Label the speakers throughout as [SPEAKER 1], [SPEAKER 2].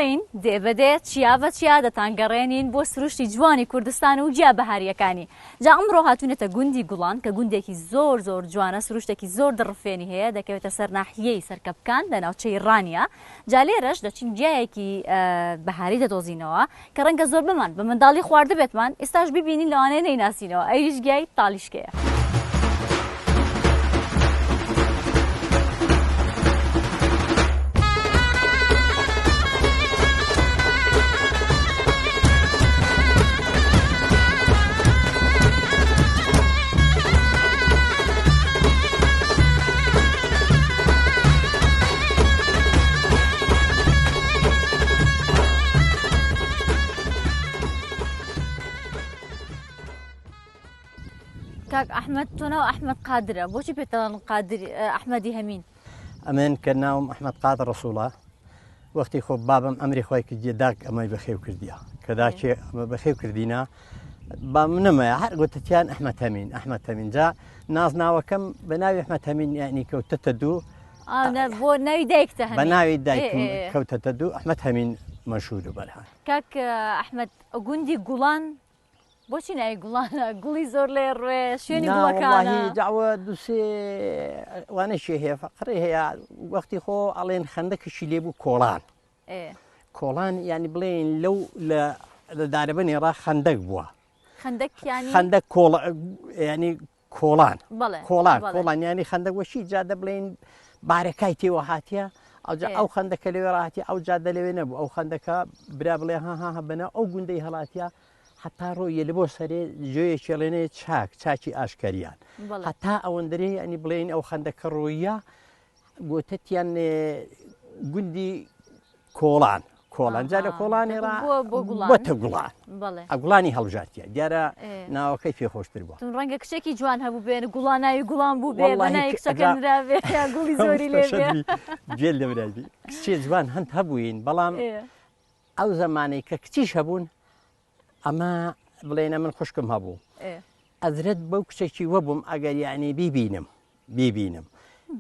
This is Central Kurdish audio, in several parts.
[SPEAKER 1] بڵین دێبەدێ چیا بە چیا دەتانگەڕێنین بۆ سروشتی جوانی کوردستان و جیا بەهاریەکانی. جا ئەمڕۆ هاتوونێتە گوندی گوڵان کە گوندێکی زۆر زۆر جوانە، سروشتێکی زۆر دڕفێنی هەیە، دەکەوێتە سەر ناحیەی سەرکەپکان لە ناوچەی ڕانیا. جا لێرەش دەچین جیایەکی بەهاری دەدۆزینەوە کە ڕەنگە زۆر بمان بە منداڵی خواردە بێتمان. ئێستاش ببینین لەوانەیە نەیناسینەوە، ئەویش گیای تالیشکەیە. کاک ئەحمەد تۆ ناو ئەحمەد قادرە، بۆچی پێتەڵان قادر ئەحمەدی هەمین؟
[SPEAKER 2] ئەمن کە ناوم ئەحمەد قادر ڕەسوڵە. وەختی خۆ بابم ئەمری خۆی کردیە داک ئەمەی بەخێو کردیە کە داچێ ئەمە بەخێو کردینە با منەمەیە هەر گوتتیان ئەحمەد هەمین ئەحمەد هەمین. جا نازناوەکەم بە ناوی ئەحمەد هەمین یعنی کەوتەتە دوو
[SPEAKER 1] بۆ ناوی دایکتە هەمین،
[SPEAKER 2] بە ناوی دایکم کەوتەتە دوو ئەحمەد هەمین مەشهور و بەرهان.
[SPEAKER 1] کاک ئەحمەد گوندی گوڵان بۆچی ناوی گوڵانە؟ گوڵی زۆر لێ ڕوێ شوێنی گوڵەکانە
[SPEAKER 2] داوە دووسێ وانەشی هەیە فەقڕی هەیە. وەختی خۆ ئەڵێن خەندەکشی لێبوو کۆڵان کۆڵان ینی بڵێن لەو لە دارەبەنی ڕا خەندەک بووە. خەندەک ینی کۆڵان کۆڵان ینی خەندەک وەشی جادە بڵێن بارەکای تێوە هاتیە ئەو خەندەکە لەوێ ڕاهاتی ئەو جادە لەوێ نەبوو. ئەو خەندەکە برا بڵێ ها بەنە ئەو گوندەی هەڵاتیە حتا ڕۆیە لە بۆ سەرێ ژێیەکی لێنێ چاکی ئاشکەریان هەتا ئەوەندەرێ ئەنی بڵێن ئەو خەندەکە ڕۆیە گوتەتیان گوندی کۆڵان جا لە کۆڵانی بۆتە گوڵان ئەگوڵانی هەڵژاتیە دیارە ناوەکەی پێخۆشتر بووە.
[SPEAKER 1] ڕەنگە کچێکی جوان هەبوو بێن گوڵاناوی گوڵان بوو بێ بەنای کچەکەنراوێ گوڵی زۆری لێ
[SPEAKER 2] گوێل لە برای کچێ جوان هەند هەبووین بەڵام ئەو زمانەی کە کچیش هەبوون ئەمە بڵێنە من خوشکم هەبوو ئەزرەت بەو کچێکی وەبووم ئەگەر یعنی بیبینم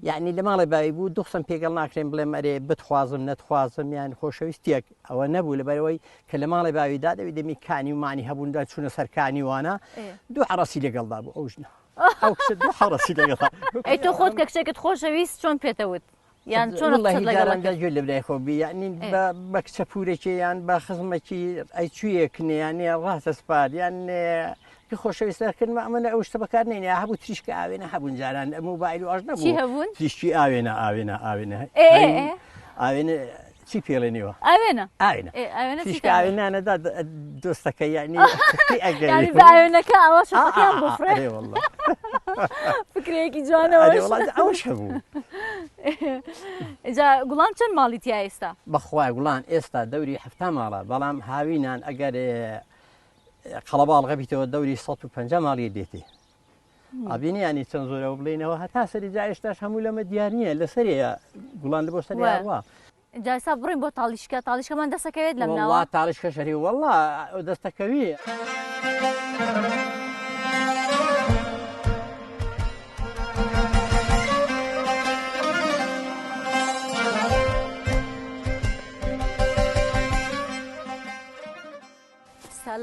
[SPEAKER 2] یعنی لە ماڵی باوی بوو دوخسم پێگەڵ ناکرێن بڵێم ئەرێ بتخوازم نەتخوازم یان خۆشەویستێک ئەوە نەبوو لەبەرەوەی کە لە ماڵی باویدا دەوی دەمی کانی ومانی هەبووندا چوونە سەرکانی وانە دوو حەڕەسی لەگەڵدا بوو ئەو ژنە ئەو کچە دوو حەڕەسی لەگەڵ.
[SPEAKER 1] ئەی تۆ خۆت کە کچێکت خۆشەویست چۆن پێتەوت یان چۆن
[SPEAKER 2] گوێ لە برای خۆ بی یعنی بە کچە پورێکی یان بە خزمەکی ئەی کوێیەکنێ یانێ ڕاستە سپار یان خۆشەویستەکردمە ئەمەە ئەو شتە بەکار نێنێ هەبوو تریشکە ئاوێنە هەبوون جاران موبایل و ئاژ نەبوو
[SPEAKER 1] هەبوون
[SPEAKER 2] تریشکی ئاوێنە چی پێڵێنیوە تریشکە ئاوێنانەدا دۆستەکە یعنی
[SPEAKER 1] ئاوێنەکە ئەوە شەقەکەیان بفرێ فکرەیەکی جوانەوە
[SPEAKER 2] ئەوش هەبوو.
[SPEAKER 1] جا گوڵان چەند ماڵی تیا ئێستا؟
[SPEAKER 2] بەخوای گوڵان ئێستا دەوری 7 ماڵە بەڵام هاوینان ئەگەر قەڵەباڵغەبیتەوە دەوری 150 ماڵی دێتێ ئابینی ینی چەند زۆرەوە بڵێنەوە هەتا سەری جا ئێستاش هەموو لەمە دیار نییە لەسەرەیە گوڵان لە بۆ سەریوە.
[SPEAKER 1] جاسا بڕین بۆ تاڵیشکەمان دەستەکەوێت لەم ناوە
[SPEAKER 2] تاڵیشکە شەری وەڵا دەستەکەوی.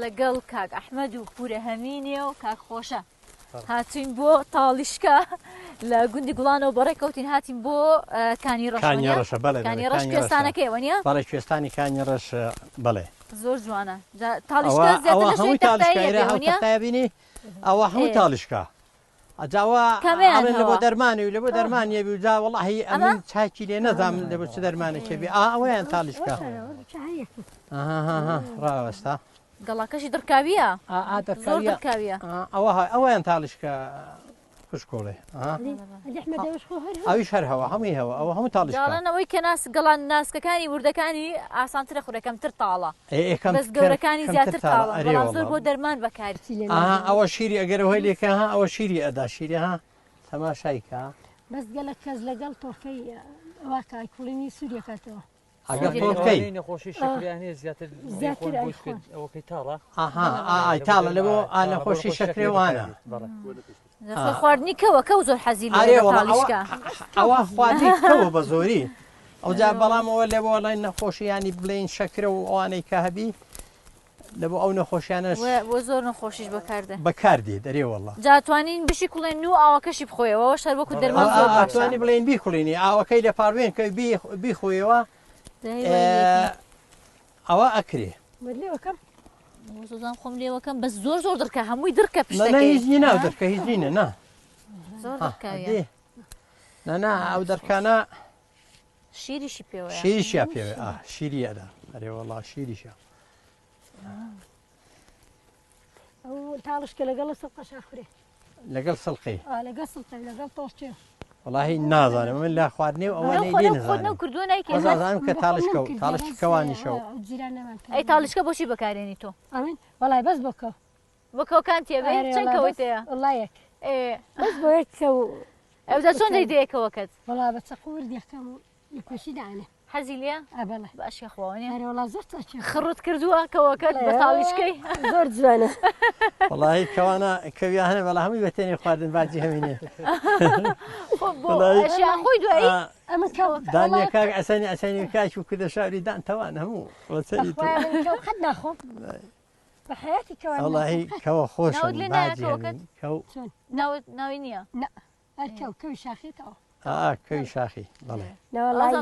[SPEAKER 1] لەگەڵ کاک ئەحمەد و پورە هەمینێ و کاک خۆشە هاتوین بۆ تاڵیشکە لە گوندی گوڵانەوە بەڕێکەوتین هاتین بۆ کانی ڕەشە کانی ڕەش کوێستانەکەیەوە نیە؟
[SPEAKER 2] بەڵێ کوێستانی کانی ڕەش بڵێ
[SPEAKER 1] زۆر جوانە. تاڵیشکە زیاتر
[SPEAKER 2] بینی ئەوە هەموو تاڵیشکە ئەجاوە لە بۆ دەرمانی و لە بۆ دەرمانیە بی و جا وەڵاهی ئەمن چاکی لێ نەزانم لە بۆ چ دەرمانێکە بێ ئەوەیان تاڵیشکە ڕاوەستا
[SPEAKER 1] گەڵاکەشی دڕکاویە زۆر دڕکاویە
[SPEAKER 2] ئەوەیان تاڵیشکە خوشکۆڵێ ئەویش هەر هەوە هەمووی هەوە ئەوە هەموو
[SPEAKER 1] تاڵیشکەڵەنەوەی کە گەڵان ناسکەکانی وردەکانی ئاسانترە خورەکەمتر تاڵە بەس گەورەکانی زیاتر تاڵە بەڵام زۆر بۆ دەرمان بەکاری.
[SPEAKER 2] ئەوە شیری ئەگەر هۆی لێکە ها ئەوە شیری ئەدا شیری ها تەماشایکە
[SPEAKER 3] بەس گەلە کەس لەگەڵ تۆفەی ئەوکای کوڵینی سووریەکەتەوە
[SPEAKER 2] ئەگەر تۆکەی
[SPEAKER 4] نەخۆشی شکریانێ زیاتر ئەوەکەی تاڵە
[SPEAKER 2] تاڵە لە بۆ نەخۆشی شەکرێوانە
[SPEAKER 1] خواردنی کەوە کەو زۆر حەزی لێ تاڵیشکە
[SPEAKER 2] ئەوە خواردنی کەوە بە زۆری ئەو جا بەڵامەوە لێ وەڵی نەخۆشی ینی بڵین شەکرە و ئەوانەی کە هەبی لە بۆ ئەو نەخۆشیانەش
[SPEAKER 1] بۆ زۆر نەخۆشیش بەکاردێ
[SPEAKER 2] بەکاردێ دەرێ وەڵڵا
[SPEAKER 1] جاتوانین بشی کوڵێن و ئاوەکەشی بخۆیەوە شەر وەکو دەرمان زۆر باشە
[SPEAKER 2] ئاتوانی بڵێن بیخڵینی ئاوەکەی لە پاڕوێن کە بیخۆیەوە ئەوە ئەکرێ
[SPEAKER 3] لێوەکەم
[SPEAKER 1] زۆزان خۆم لێوەکەم بە زۆر زۆر دڕکە هەمووی دڕکە
[SPEAKER 2] هیچنی ناو دەرکە هیچینە نا
[SPEAKER 1] زۆر دڕکاویە
[SPEAKER 2] نانا ئەو دەرکانە
[SPEAKER 1] شیریشی پێوە
[SPEAKER 2] شیریشیا پێوێ شیریەدا ئەرێ وەڵا شیریشە
[SPEAKER 3] ئەو تاڵشکە لەگەڵ سەڵقە شاخورێ
[SPEAKER 2] لەگەڵ سڵقی
[SPEAKER 3] لەگەڵ سڵقە لەگەڵ تۆشتێ
[SPEAKER 2] وڵاهی نازانم من لا خواردنێ و ئەوانەی لێ نزانم
[SPEAKER 1] کردو نایکە
[SPEAKER 2] زانم کە تاڵشکەوانی شەو
[SPEAKER 1] ئەی تاڵشکە بۆچی بەکارێنی تۆ
[SPEAKER 3] ئەمین وەڵای بەس بۆکە
[SPEAKER 1] بەکەوکان تێبێ چەند کەوتەیە
[SPEAKER 3] وڵایەک بەس بۆ یەککە و
[SPEAKER 1] ئەودا چۆن دەیدەیەکەوەکەت
[SPEAKER 3] وڵا بە چەقور دیەکەم و لەپێشی داانێ
[SPEAKER 1] حەزی لێ
[SPEAKER 3] ئەبڵێ
[SPEAKER 1] باشە خواوانێ
[SPEAKER 3] وڵا زۆر
[SPEAKER 1] خڕوت کردووە کەوەکەت بە تاڵیشکەی
[SPEAKER 3] زۆر جوانە
[SPEAKER 2] وڵی کەوانە کەوی هەنە بەڵا هەمووی بەتێنێ خواردن باجی هەمینێ
[SPEAKER 1] خۆی دوایی
[SPEAKER 3] ئەمە
[SPEAKER 2] دانیە کاک ئەسانی ئەسانی کاش و کردە شاری دانتەوان هەموو
[SPEAKER 3] خەت ناخۆم بە حیاتی
[SPEAKER 2] وڵی کەوە خۆش
[SPEAKER 1] ناوی نییە
[SPEAKER 3] کەوی شاخێتەوە
[SPEAKER 2] کەوی شاخی بەڵێ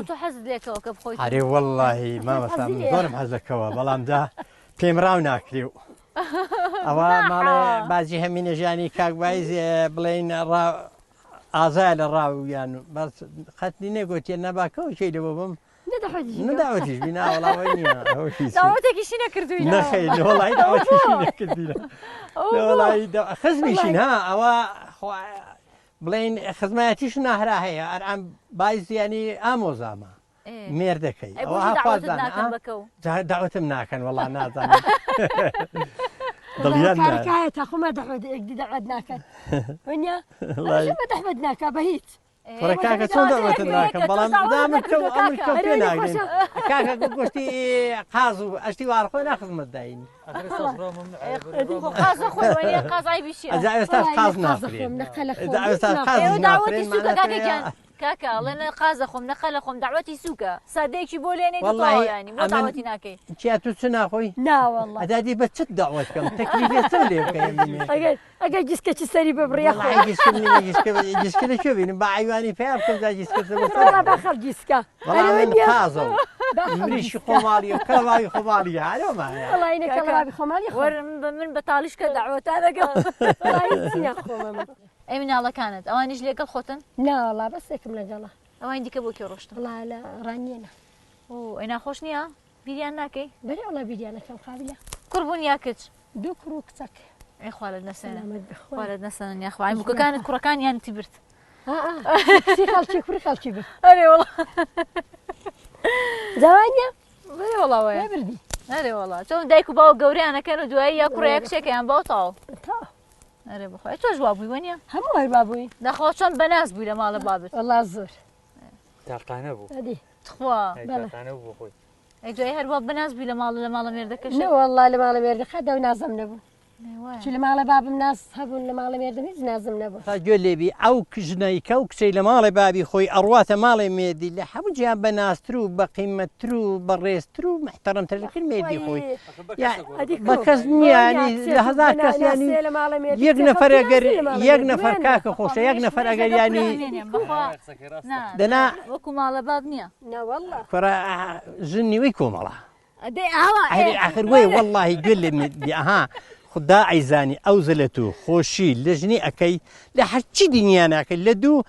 [SPEAKER 1] تۆ حەز لێکەوە کە بخۆی
[SPEAKER 2] هەرێ وەڵی مامەسام زۆرم حەز دەکەوە بەڵامدا پێم ڕاو ناکری و ئەوە ماڵێ بازی هەمینە ژیانی کاکبایز بڵێن ئازای لە ڕاویان بەس خەتنی نێگوتێ نەباکەەوە چی لەوە بم نەداوەتیش بینە وڵاوە نییە
[SPEAKER 1] داوەتێکیشی نەکردووی
[SPEAKER 2] نەخەی وڵی داوەتیشی نەکردیرە وڵی خزمیشین ها ئەوە بڵین خزمەتیش ناهرا هەیە ئەرام بایزیانی ئامۆزامە مێردەکەی داوەتم ناکەن وڵا نازانم
[SPEAKER 3] دڵیان تا خۆمە دەحمەدی دەعەت ناکەن وەنیا دەحمەد ناکە بە هیچ
[SPEAKER 2] کاکە چۆن دەوەتم ناکەم بەڵام پێ ناگرین کاکە گشتی قاز و ئەشتی وارخۆی ناخزمت داین ئێستا قاز ناخرێن
[SPEAKER 1] کاکە ئەڵێنە قازە خۆم نەخە لە خۆم داوەتی سووکە سادەیەکی بۆ لێنێ وڵایانی بۆ داوەتی ناکەی
[SPEAKER 2] چیا تو چ ناخۆی
[SPEAKER 3] ناوەڵ
[SPEAKER 2] ئەدادی بە چت داوەت بکەم تەکلیفێتم لێ بکەم
[SPEAKER 3] ئەگەر جسکەی سەری ببڕە
[SPEAKER 2] جسکە لەکوێ بینم بە ئایوانی پێ بکەم دا جسکە
[SPEAKER 3] بەخەڵ جیسکە
[SPEAKER 2] قازە و مریشی خۆماڵی و کەڵاوی خۆماڵی هارۆمە
[SPEAKER 3] کەڵاوی خۆماڵی
[SPEAKER 1] من بە تاڵیشکە داوەتان دەگەڵ ئەی مناڵەکانت ئەوانیش لێگەڵ خۆتن
[SPEAKER 3] ناوەڵا بەسێکم لەگەڵە
[SPEAKER 1] ئەوان دیکە بۆ کێ ڕۆشتن
[SPEAKER 3] لە ڕانیێنە
[SPEAKER 1] ئەی ناخۆش نییە بیریان ناکەی
[SPEAKER 3] بەری ئەڵە بیریانەکەم قابلە
[SPEAKER 1] کوڕبوون یا کچ
[SPEAKER 3] دوو کوڕ و کچەک
[SPEAKER 1] ئەی خوالت نەسەنە خوالت نەسەن یاخوای بووکەکانت کوڕەکان یانی برد
[SPEAKER 3] خەڵکی کوڕی خەڵکی برد
[SPEAKER 1] ئەرێ وڵا
[SPEAKER 3] جوانە
[SPEAKER 1] بەێ وڵاوەیە
[SPEAKER 3] بردی
[SPEAKER 1] ئەرێ وڵا چۆن دایک و باو گەوریانەکەن و دوایی یا کوڕەیە کچێکیان باو تاو ئەرێ بخۆی تۆش وا بووی وەنیە
[SPEAKER 3] هەموو هەر بووی
[SPEAKER 1] داخۆ چۆن بەناز بووی لە ماڵە بابت
[SPEAKER 3] وەڵا زۆر
[SPEAKER 4] تاقانە بوو
[SPEAKER 1] تخوا
[SPEAKER 4] تاقانە بوو خۆی
[SPEAKER 1] ئەی دوای هەروە بەناز بووی لە ماڵە مێردەکەش
[SPEAKER 3] وەڵا لە ماڵە مێردەکە دەو نازم نەبوو لە ماڵە بابم ناز هەبوون لە ماڵە مێردم هیچ نازم نەبوو
[SPEAKER 2] تا گوێ لێبی ئەو کژنەیکە و کچەی لە ماڵی بابی خۆی ئەڕواتە ماڵی مێردی لە هەموو جیان بە ناستر و بە قیمەتتر و بە ڕێزتر و محتەرەمترەکەی مێردی خۆی بە کەس نیانی لە هەزار کەس ینی یەک نەفەر ئەگەر یەک نەفەر کاکە خۆشە یەک نەفەر ئەگەر ینی
[SPEAKER 1] دەنا وەکو ماڵە باب نییە
[SPEAKER 2] کوڕە ژنی وەی کۆمەڵە ئاخر وەی وەڵڵاهی گوێ لێ ئەها خدا ئەیزانی ئەو زەلەت و خۆشی لە ژنی ئەەکەی لە هەرچی دنیا ناکەی لە دوو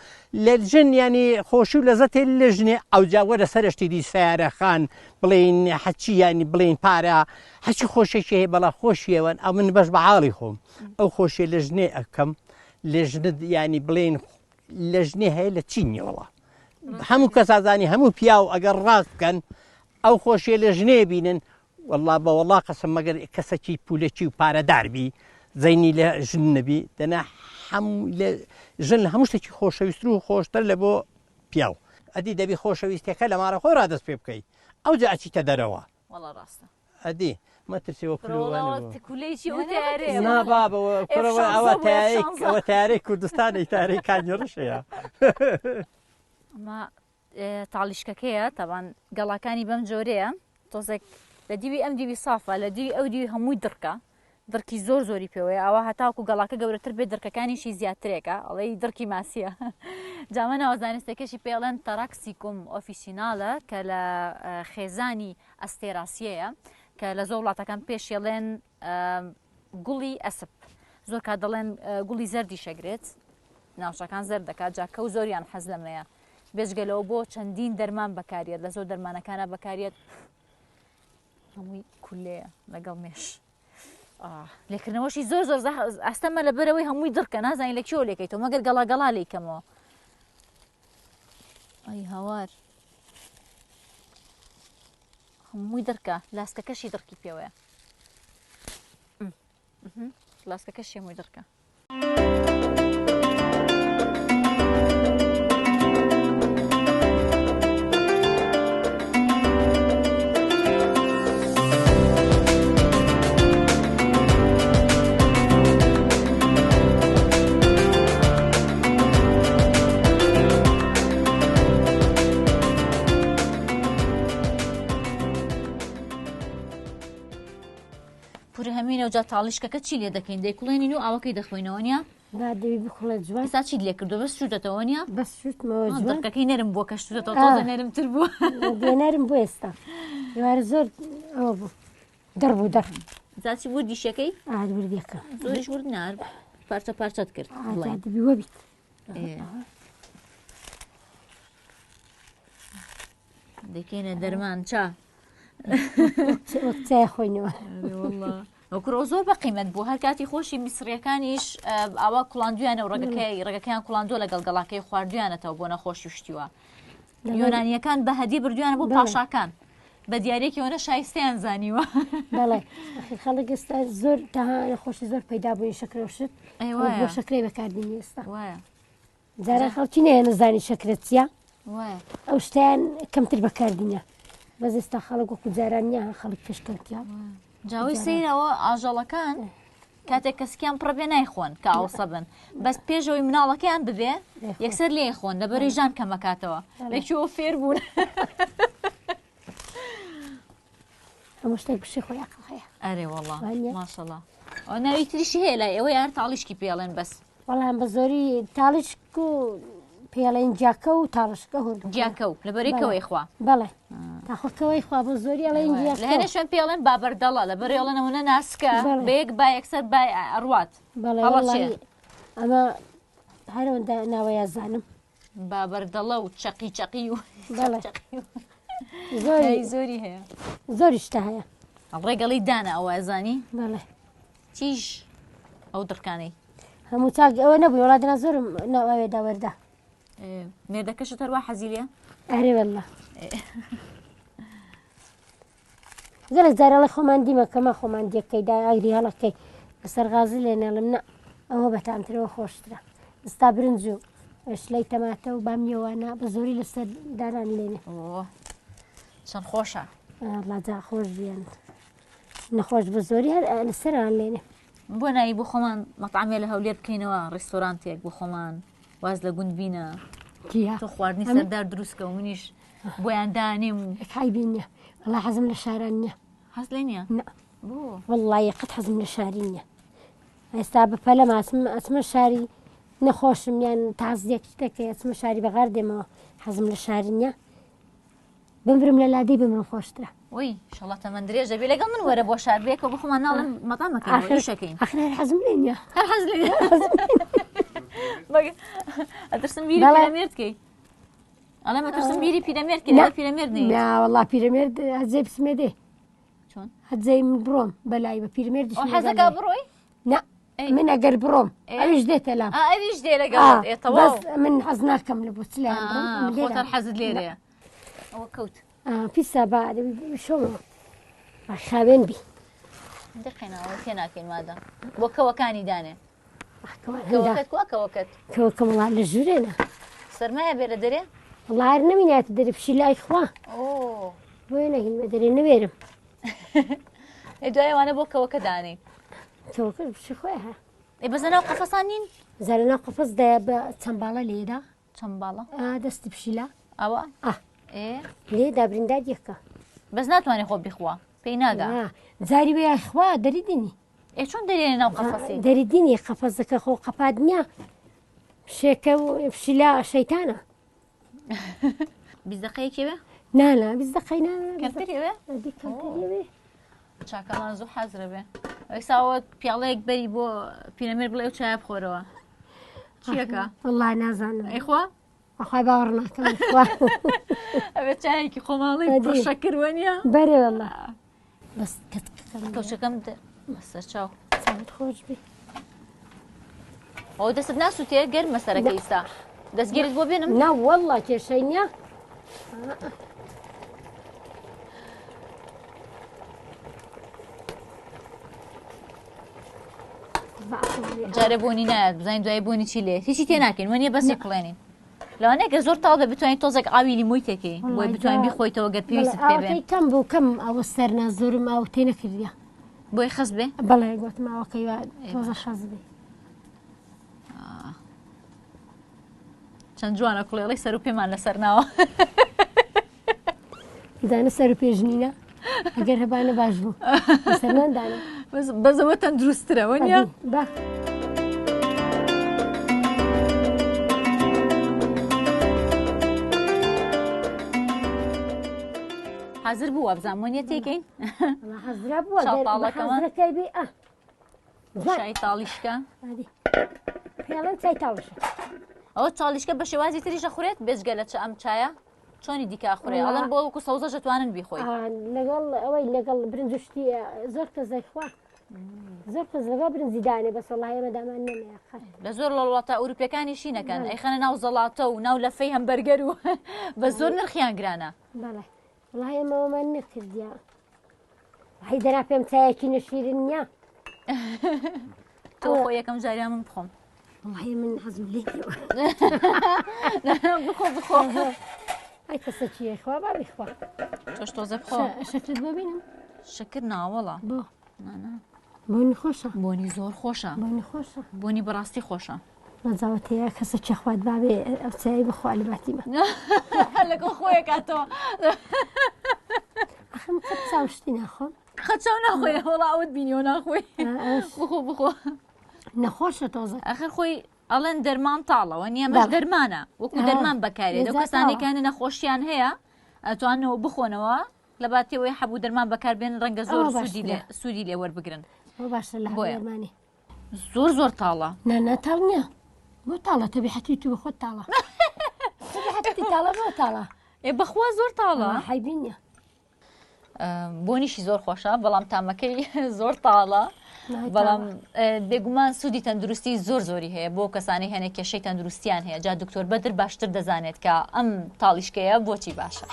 [SPEAKER 2] لە ژن ینی خۆشی و لە زەتێ لە ژنێ ئەو جاوەرە سەرشتی دی سیارەخان بڵین حەچی ینی بڵین پارە هەچی خۆشێکی هەیە بەڵا خۆشیەوەن ئەو من بەش بە حاڵی خۆم ئەو خۆشیە لە ژنێ ئەەکەم لە ژنت ینی بڵین لە ژنێ هەیە لە چینیەوەڵە هەموو کەسازانی هەموو پیاو ئەگەر ڕاست بکەن ئەو خۆشیە لە ژنێ بینن والله بە وڵا قەسم مەگەر کەسێکی پولەکی و پارەداربی زەینی لە ژن نەبی دەنا ژن لە هەموو شتێکی خۆشەویست و خۆشتر لە بۆ پیاو ئەدی دەبی خۆشەویستەکە لە مارە خۆی ڕادەست پێ بکەیت ئەو جا ئەچیتە دەرەوە ئەدی مەترسیەوە نابابەوە کوڕەوە ئەوە تارەی کوردستانی تارەی کانیێڕشەیە
[SPEAKER 1] تاڵیشکەکەیە تاوان گەڵاکانی بەم جۆرەیە تۆزێک لە دیوی ئەم دیوی سافە لە دیوی ئەو دیوی هەمووی دڕکە دڕکی زۆر زۆری پێوەیە ئەوە هەتاوکو گەڵاکە گەورەتر بێت دڕکەکانیشی زیاترێکە ئەڵەی دڕکی ماسیە جامە ناوەزانستێکەشی پێڵێن تەراکسیکوم ئۆفیسیناڵە کە لە خێزانی ئەستێراسیەیە کە لە زۆر وڵاتەکان پێشێڵێن گوڵی ئەسپ زۆر کا دەڵێن گوڵی زەردی شەگرێت ناوچەکان زەر دەکات جاکە و زۆریان حەز لەمەیە بێژگەلەوە بۆ چەندین دەرمان بەکارێت لە زۆر دەرمانەکانە بەکارێت هەمووی کولەیە لەگەڵ مێش لێکردنەوەشی زۆر زۆر ئەستەمە لە بەرەوەی هەمووی دڕکە نازانین لە کێوە لێکەیتەوە مەگەر گەڵا لێکەمەوە ئەی هاوار هەمووی دڕکە لاسکەکەشی دڕکی پێوەیە لاسکەکەشی هەمووی دڕکە جا تاڵیشکەکە چی لێ دەکەین دەیکوڵێنین و ئاوەکەی دەخۆینەوە نیە
[SPEAKER 3] دەوی بخڵێ جوان
[SPEAKER 1] ئێستا چیت لێ کردو بەس شوتەتەوە نیە
[SPEAKER 3] بەس شوتمەوە جوان
[SPEAKER 1] دڕکەکەی نەرم بووە کە شوتەتەوە تۆزە نەرمتر بووە
[SPEAKER 3] نەرم بوو ئێستا ێوارە زۆر ئەوە بوو دەڕبوو دەڕ
[SPEAKER 1] جا چی بوو دیشەکەی
[SPEAKER 3] وردیەکە
[SPEAKER 1] زۆریش ورد نار پارچە پارچەت کرد
[SPEAKER 3] دەبی وەبیت
[SPEAKER 1] دەکەینە دەرمان چا
[SPEAKER 3] وەک چای خۆینەوە
[SPEAKER 1] وەکرۆ زۆر بە قیمەت بوو هەر کاتی خۆشی میسریەکانیش ئاوا کوڵاندویانە و ڕێگەکەیان کوڵاندۆ لەگەڵ گەڵاکەی خواردویانەتەوە بۆ نەخۆشی شتیوە یۆنانیەکان بە هەدی بردویانە بۆ پاشاکان بە دیارێکیەوەنە شایستیان زانیوە
[SPEAKER 3] بەڵێ خەڵک ئێستا زۆر تاها نەخۆشی زۆر پەیدا بووی شەکرە شت بۆ شەکرەی بەکاردێنی ئێستا جارە خەڵکی نەیە نەزانی شەکرەت چییە ئەو شتیان کەمتر بەکاردینە بەس ئێستا خەڵک وەکو جاران نییە خەڵک پێشکەوتیا
[SPEAKER 1] جاوی سیرەوە ئاژەڵەکان کاتێک کەسکیان پڕبێ نایخۆن کە ئاوسە بن بەس پێشەوەی مناڵەکەیان ببێ یەکسەر لێ خۆن لەبەرەی ژان کەمەکاتەوە لەکوێوە فێر بوون
[SPEAKER 3] هەموو شتێک بشی خۆی عەقڵ هەیە
[SPEAKER 1] ئەرێ وەڵڵا ماشەڵڵا ئەو ناوی تریشی هەیە لای ئەوە یار تاڵیشکی پێڵێن بەس
[SPEAKER 3] وەڵام بە زۆری تاڵیشک و پێڵێن جاکە و تاڵشکە هورد
[SPEAKER 1] جیاکە و لەبەرێکەوەی خوا
[SPEAKER 3] بەڵێ تاخۆکەوەی خوا بۆ زۆری ئەڵێن
[SPEAKER 1] لە هێنە شوێن پێڵێن بابەردەڵە لەبەر ئێڵێنەوەنە ناسکە بەیەک با یەکسەر با ئەڕوات
[SPEAKER 3] ئەمە هەرەوەندا ناوەیە زانم
[SPEAKER 1] بابەردەڵە و چەقی و زۆری هەیە
[SPEAKER 3] زۆری شتە هەیە
[SPEAKER 1] ڕێگەڵی دانا ئەوە زانی
[SPEAKER 3] بەڵێ
[SPEAKER 1] چیش ئەو دڕکانەی
[SPEAKER 3] هەموو چاک ئەوە نەبووی وڵاتنا زۆرم ناوەوێدا وەردا
[SPEAKER 1] مێردەکەشت هەروە حەزیلە
[SPEAKER 3] ئەرێ وەڵڵا گەلێک جارەڵی خۆمان دیمە کەمە خۆمان دیەکەیدا ئاگری هەڵەکەی بەسەر غازی لێنەڵم نە ئەوە بەتامترەوە خۆشترە ئستا برنج و شلەی تەماتە و بامیەوانە بە زۆری لەسەر داران لێنێ
[SPEAKER 1] چەند خۆشە
[SPEAKER 3] ڵاجا خۆش بیان نەخۆش بە زۆری هەر لەسەران لێنێ
[SPEAKER 1] بۆ نایی بۆ خۆمان مەطعامێ لە هەولێر بکەینەوە ڕێستۆرانتێک بۆ خۆمان واز لە گوند بینە تۆ خواردنی سەردار دروستکە و منیش بۆیان دانێم و
[SPEAKER 3] حیبینە وڵا حەزم لە شاران نییە
[SPEAKER 1] حەز لێ نییە
[SPEAKER 3] وڵڵی یەقەت حەزم لە شاری نییە ئێستا بەپەلە ئەچمە شاری نەخۆشم یان تازیەک شتێکە ئەچمە شاری بەغار دێمەوە حەزم لە شاری نییە بمبرم لە لادەی بمرم خۆشترە
[SPEAKER 1] وی شڵە تەمەند درێژە بێ لەگەڵ من وەرە بۆ شار بێکەوە بخۆمان ناڵم مەتامەکەشەکەین
[SPEAKER 3] ئەخر حەزم لێ نییە
[SPEAKER 1] هەر حەز لێ ئەترسم بیری پیرەمێردکەی ئەڵێ مەترسم بیری پیرەمێردکەی پیرەمێرد
[SPEAKER 3] وەڵڵا پیرەمێرد هەجێ بسمێ دێ چۆن هەجەی من بڕۆم بەلای بە پیرمێردی
[SPEAKER 1] حەزەکە بڕۆی
[SPEAKER 3] من ئەگەر بڕۆم ئەویش دێتە لام
[SPEAKER 1] ئەویش دێ لەگەڵ
[SPEAKER 3] من حەز ناکەم لە بۆ
[SPEAKER 1] خۆتان حەزت لێرەیە ئەوە کەوت
[SPEAKER 3] پیسا با شۆمەوە خاوێن بی
[SPEAKER 1] دقێنەوە تێ ناکەین مادە بۆ کەوەکانی دانێ
[SPEAKER 3] کەوەکە وڵا لە ژورێنە
[SPEAKER 1] سەرمایە بێ لە دەرێ
[SPEAKER 3] وڵا هەر نەمیناتە دەرە پشی لای خوا بۆیە نەهین بە دەرێ نەوێرم
[SPEAKER 1] دوایەوانە بۆ کەوەکە دانێ
[SPEAKER 3] کەوەکە پشی خۆی هە
[SPEAKER 1] بەزەناو قەفەسان نین
[SPEAKER 3] زەرەنا قەفەس دەیە بە چەمباڵە لێدا
[SPEAKER 1] چەمباڵە
[SPEAKER 3] دەستی پشیلا
[SPEAKER 1] ئەوە
[SPEAKER 3] لێ دابرینداد یەکە
[SPEAKER 1] بەس ناتوانێت خۆ بخوا پێی نادا
[SPEAKER 3] جاری وێ خوا دەری دینی
[SPEAKER 1] چۆن دەرێنێ ناو قەفەسی
[SPEAKER 3] دەری دینی قەفەزەکە خۆ قەپادنیا شێکە و فشیلا شەیتانە
[SPEAKER 1] بیزدەقەیەکێوێ
[SPEAKER 3] نانا بیزدەقەی
[SPEAKER 1] کەمترێوێ
[SPEAKER 3] دیکەوێ
[SPEAKER 1] چاکەمان زوو حەزرە بێ ئەوساوە پیاڵەیەک بەری بۆ پیرەمێر بڵێ و چای بخۆرەوە چیەکە
[SPEAKER 3] وەڵای نازانم
[SPEAKER 1] ئەیخوا
[SPEAKER 3] ئەخوای باوەڕ ناکەم
[SPEAKER 1] ئەوێ چایەکی خۆماڵی شەکروە نیە
[SPEAKER 3] بەرێ وەڵا بەس
[SPEAKER 1] کەوچەکەم سەر چاو
[SPEAKER 3] چاوت خۆش بێ
[SPEAKER 1] ئەو دەست ناسووتێ گەرمە سەرەکە ئیستا دەستگیرت بۆ بێنم
[SPEAKER 3] نا وەڵا کێشەی نییە
[SPEAKER 1] جارە بۆنی نایەت بزانین دوای بۆنی چی لێ هیچی تێ ناکەین وەنیە بەسی بڵێنین لەوانەیە گە زۆر تاڵ بە بتوانین تۆزێک ئاوی لیمۆی تێکەی بۆی بتوانین بیخۆیتەوە گەر پێویست پێ بێ
[SPEAKER 3] کەم بوو کەم ئەوە سەرنا زۆرم ئەو تێ نەکردیە
[SPEAKER 1] بۆی خەز بێ
[SPEAKER 3] بەڵێ گوتماوەکەی تۆزە خەز بێ
[SPEAKER 1] چەند جوانە کوڵێڵی سەر و پێمان لەسەر ناوە
[SPEAKER 3] دانە سەر و پێژنینە ئەگەر هەبانە باش بوو سەرماندانە
[SPEAKER 1] بەزەوە تەندروسترەوە نیە
[SPEAKER 3] با
[SPEAKER 1] حەزر بووە بزانمۆنیە تێکەین
[SPEAKER 3] حەزرا بووە حەزەکەی بێ
[SPEAKER 1] شای تاڵیشکە
[SPEAKER 3] پێڵەن چای تاڵشە
[SPEAKER 1] ئەوە چاڵیشکە بە شێوازی تریشە خورێت بێجگە لە چ ئەم چایە چۆنی دیکە خوڕێ ئەڵەن بۆ وەکو سەوزە دەتوانن بیخۆی
[SPEAKER 3] لەگەڵ ئەوەی لەگەڵ برنج شتی زۆر کەس دەیخوا زۆر کەس لەگەڵ برنجیدانێ بەس وەڵاهی ئێمە دامان نەمەیە
[SPEAKER 1] لە زۆر لە وڵاتە ئەوروپیەکانی شینەکەن ئەیخەنە ناو زەڵاتە و ناو لەفەی هەمبەرگەر و بە زۆر نرخیان گرانە
[SPEAKER 3] بەڵێ وەڵاهی ئێمەوەمان نەکردیە هەی دەنا پێم چایەکی نەشیرن نییە
[SPEAKER 1] تۆ خۆ یەکەم جاریان من بخۆم
[SPEAKER 3] وەڵاهی من حەزم لێ
[SPEAKER 1] بخۆ بخۆ
[SPEAKER 3] ئەی کەسە چیە خوا با بیخوا
[SPEAKER 1] تۆش تۆزە بخۆ
[SPEAKER 3] شەکرت ببینم
[SPEAKER 1] شەکر ناوەڵە
[SPEAKER 3] بۆ بۆنی خۆشە
[SPEAKER 1] بۆنی زۆر خۆشە
[SPEAKER 3] بۆنی خۆشە
[SPEAKER 1] بۆنی بەڕاستی خۆشە
[SPEAKER 3] نەزاوەتەیە کەسە چێ خوات بابێ ئەو چایی بخوا لە باتیمە
[SPEAKER 1] لەگە خۆیە کاتەوە
[SPEAKER 3] ئەخم کە چاوشتی ناخۆم
[SPEAKER 1] خەچاو ناخۆی هەوڵا ئەوت بینیەوە ناخۆی بخۆ بخۆ
[SPEAKER 3] نەخۆشە تۆزە
[SPEAKER 1] ئەخر خۆی ئەڵێن دەرمان تاڵەوە نییە مەش دەرمانە وەکو دەرمان بەکارێت ئەو کەسانێکیانە نەخۆشیان هەیە ئەتوانەوە بخۆنەوە لە باتێەوەی هەبوو دەرمان بەکاربێن ڕەنگە زۆر سوودی لێ وەربگرن
[SPEAKER 3] باشە لە بۆیمانی
[SPEAKER 1] زۆر زۆر تاڵە
[SPEAKER 3] نەتاڵ نییە بۆ تاڵە تەبیحەتی تو بخۆت تاڵە تاڵە بۆ تاڵە
[SPEAKER 1] بەخوا زۆر تاڵە
[SPEAKER 3] حیبینە
[SPEAKER 1] بۆنیشی زۆر خۆشە بەڵام تامەکەی زۆر تاڵە بەڵام بێگومان سوودی تەندروستی زۆر زۆری هەیە بۆ کەسانی هەنێ کێشەی تەندروستیان هەیە جا دکتۆر بەدر باشتر دەزانێت کە ئەم تاڵیشکەیە بۆچی باشە.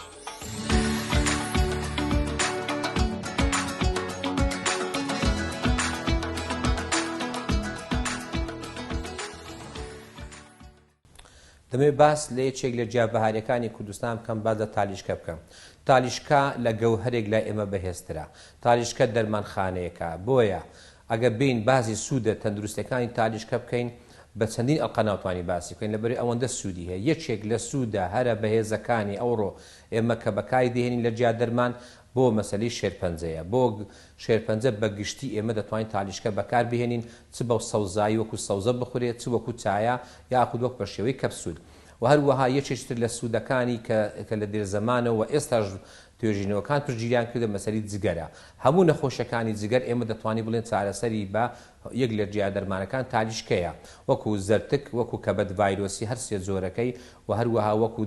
[SPEAKER 5] دەمێ باس لە یەکێک لە جیابەهاریەکانی کوردستان بکەم باز لە تالیشکە بکەم. تالیشکە لە گەوهرێک لای ئێمە بەهێزترە. تالیشکە دەرمانخانەیەکە بۆیە ئەگە بین بازی سوودە تەندروستەکانی تالیشکە بکەین بە چەندین ئەڵقە ناوتوانی باسی بکەین لەبەری ئەوەندە سوودی هەیە. یەکێک لە سوودە هەرە بەهێزەکانی ئەوڕۆ ئێمە کە بەکاری دێنین لە جیا دەرمان بۆ مەسەلەی شێرپەنجەیە بۆ شێرپەنجە بە گشتی ئێمە دەتوانین تالیشکە بەکار بهێنین چ بەو سەوزایی وەکو سەوزە بخورێت چ وەکو چایە یاخود وەک بە شێوەی کەپسول و هەروەها یەکێکتر لە سوودەکانی کە لە دێر زەمانەوە ئێستاش توێژینەوەکان پرگیریان کردە مەسەری جگەرە. هەموو نەخۆشەکانی جگەر ئێمە دەتوانین بڵێن چارەسەری بە یەک لە جیا دەرمانەکان تالیشکەیە وەکو زەرتک وەکو کەبەت ڤایرۆسی هەر سێ جۆرەکەی و هەروەها وەکو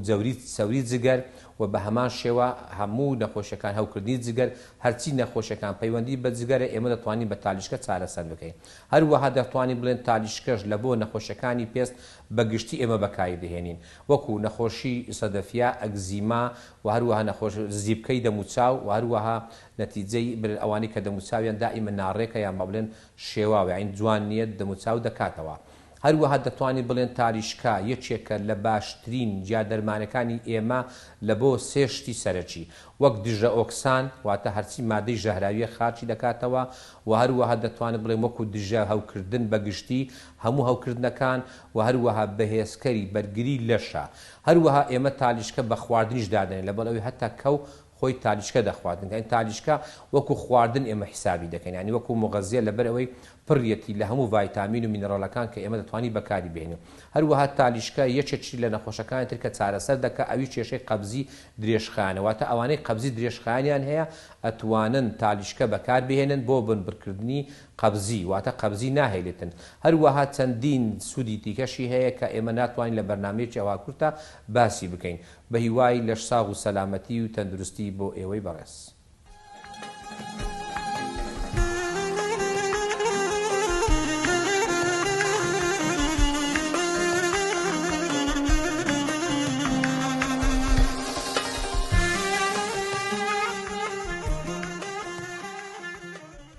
[SPEAKER 5] سەوری جگەر و بە هەمان شێوە هەموو نەخۆشەکان هەوکردنی جگەر هەرچی نەخۆشەکان پەیوەندی بە جگەرە ئێمە دەتوانین بە تالیشکە چارەسەر بکەین. هەروەها دەتوانین بڵێن تالیشکەش لە بۆ نەخۆشەکانی پێست بە گشتی ئێمە بەکاری دەهێنین وەکو نەخۆشی سەدەفیا ئەگزیما و هەروەها نەخۆش زیبکەی دەموچاو و هەروەها نەتیجەی ئەوانەی کە دەموچاویان دائیمە ناڕێکە یان بە بڵێن شێواوە عین جوان نییە دەموچاو دەکاتەوە. هەروەها دەتوانین بڵێن تاریشکا یەکێکە لە باشترین جیا دەرمانەکانی ئێمە لە بۆ سێشتی سەرەکی وەک دژە ئۆکسان واتە هەرچی مادەی ژەهراویە خاچی دەکاتەوە و هەروەها دەتوانێت بڵێن وەکو دژە هەوکردن بەگشتی هەموو هەوکردنەکان و هەروەها بەهێزکەری بەرگری لەشە هەروەها ئێمە تالیشکە بە خواردنیش دادەنێت لە بەڵەوەی هەتا کەو خۆی تالیشکە دەخواردن این تالیشکە وەکو خواردن ئێمە حسابی دەکەین ینی وەکو مغەزیە لەبەر ئەوەی پڕیەتی لە هەموو ڤایتامین و مینەڕۆڵەکان کە ئێمە دەتوانین بەکاری بهێنین هەروەها تالیشکە یەکێکی لە نەخۆشەکانی تر کە چارەسەر دەکات ئەوی کێشەی قەبزی درێژخایانە واتە ئەوانەی قەبزی درێژخایانیان هەیە ئەتوانن تالیشکە بەکار بهێنن بۆ بنبرکردنی قەبزی واتە قەبزی ناهێلێتن هەروەها چەندین سوودی دیکەشی هەیە کە ئێمە ناتوانین لە بەرنامەیەکی ئەوا کورتە باسی بکەین بە هیوای لەشساغ و سەلامەتی و تەندروستی بۆ ئێوەی بەڕێز